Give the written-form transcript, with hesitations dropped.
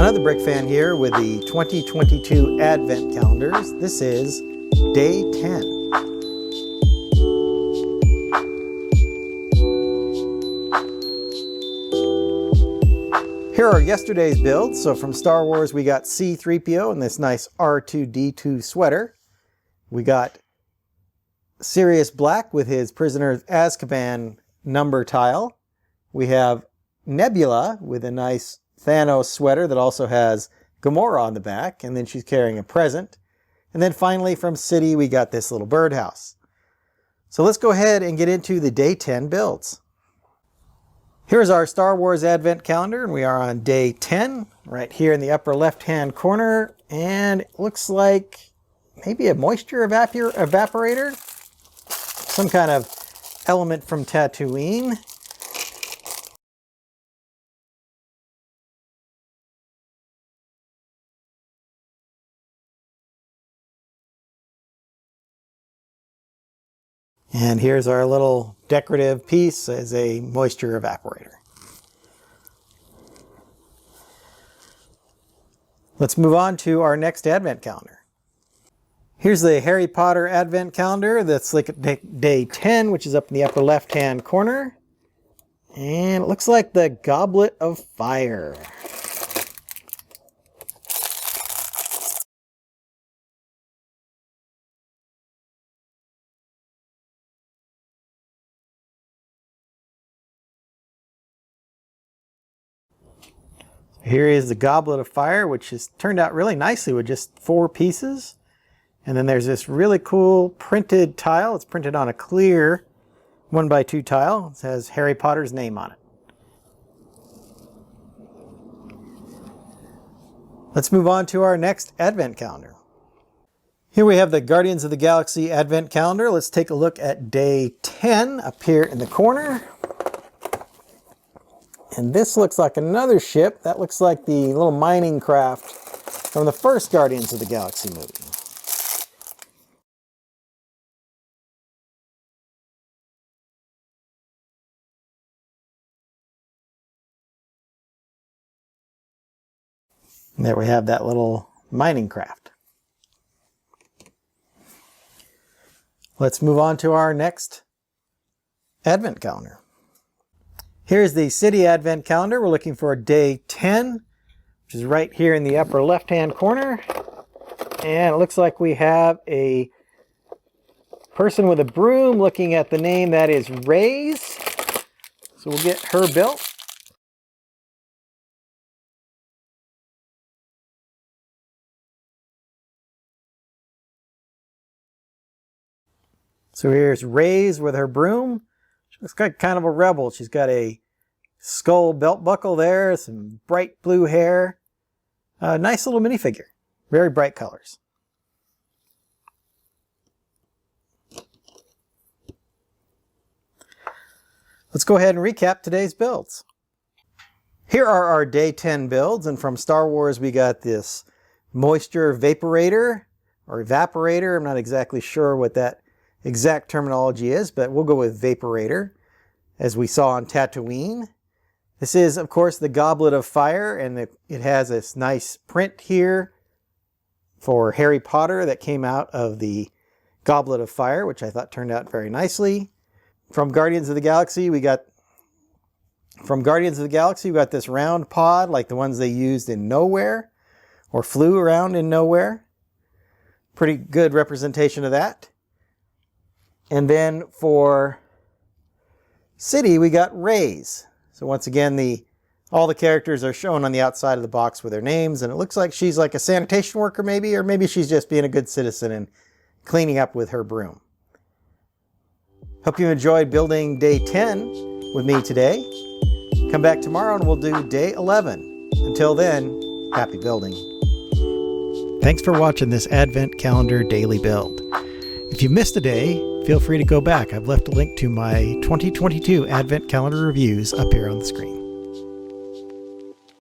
Another Brick Fan here with the 2022 Advent calendars. This is day 10. Here are yesterday's builds. So from Star Wars we got C-3PO in this nice R2-D2 sweater. We got Sirius Black with his Prisoner of Azkaban number tile. We have Nebula with a nice Thanos sweater that also has Gamora on the back, and then she's carrying a present. And then finally from City we got this little birdhouse. So let's go ahead and get into the day 10 builds. Here's our Star Wars Advent calendar, and we are on day 10, right here in the upper left-hand corner, and it looks like maybe a moisture evaporator, some kind of element from Tatooine. And here's our little decorative piece as a moisture evaporator. Let's move on to our next Advent calendar. Here's the Harry Potter Advent calendar. That's like day 10, which is up in the upper left-hand corner. And it looks like the Goblet of Fire. Here is the Goblet of Fire, which has turned out really nicely with just 4 pieces. And then there's this really cool printed tile. It's printed on a clear 1x2 tile. It has Harry Potter's name on it. Let's move on to our next Advent calendar. Here we have the Guardians of the Galaxy Advent calendar. Let's take a look at day 10 up here in the corner. And this looks like another ship. That looks like the little mining craft from the first Guardians of the Galaxy movie. And there we have that little mining craft. Let's move on to our next Advent calendar. Here's the City Advent calendar. We're looking for day 10, which is right here in the upper left-hand corner. And it looks like we have a person with a broom looking at the name that is Raze. So we'll get her built. So here's Raze with her broom. She looks like kind of a rebel. She's got a skull belt buckle there, some bright blue hair. Nice little minifigure. Very bright colors. Let's go ahead and recap today's builds. Here are our day 10 builds, and from Star Wars we got this moisture vaporator or evaporator. I'm not exactly sure what that exact terminology is, but we'll go with vaporator, as we saw on Tatooine. This is, of course, the Goblet of Fire, and it has this nice print here for Harry Potter that came out of the Goblet of Fire, which I thought turned out very nicely. From Guardians of the Galaxy, we got this round pod like the ones they used in Nowhere, or flew around in Nowhere. Pretty good representation of that. And then for City, we got Raze. So once again, all the characters are shown on the outside of the box with their names, and it looks like she's like a sanitation worker maybe, or maybe she's just being a good citizen and cleaning up with her broom. Hope you enjoyed building day 10 with me today. Come back tomorrow and we'll do day 11. Until then, happy building. Thanks for watching this Advent Calendar daily build. If you missed a day, feel free to go back. I've left a link to my 2022 Advent Calendar reviews up here on the screen.